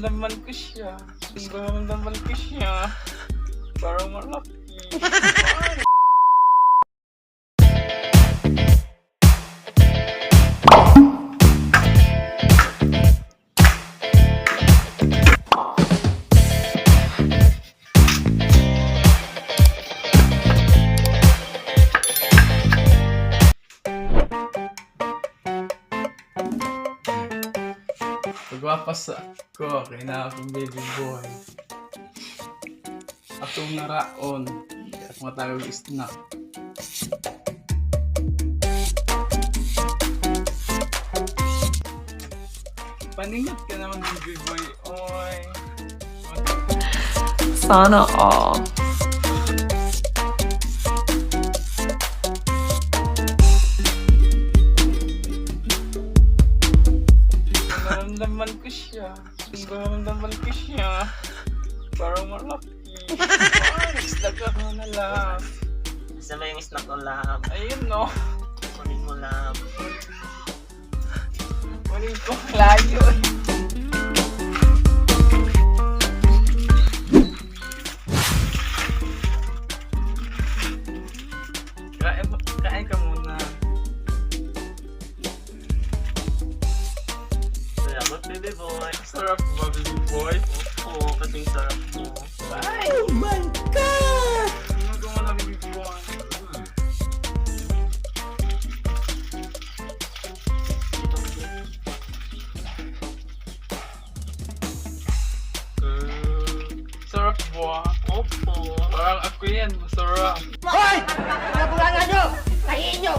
Nararamdaman ko siya. Nararamdaman ko siya. Parang malaki. Pagwapas ako, kaya na akong baby boy. Atong naraon, kaya akong matawag snack. Paningat ka naman baby boy, oy. Sana all. Nararamdaman ko siya. Nararamdaman ko siya. Parang malaki. Snack ako na lang. Isa ba yung snack ko lang? Ayun no. Kunin mo lang. Kunin ko layo. Kain ka muna. Salamat, baby boy. Sarap ba, baby boy? Oo, kasing sarap mo. Ay! Oh my God! Ano ko muna, baby boy? Sarap ba? Opo. Parang ako yan, masarap. Hoy! Nabulangan nyo! Kahiin nyo!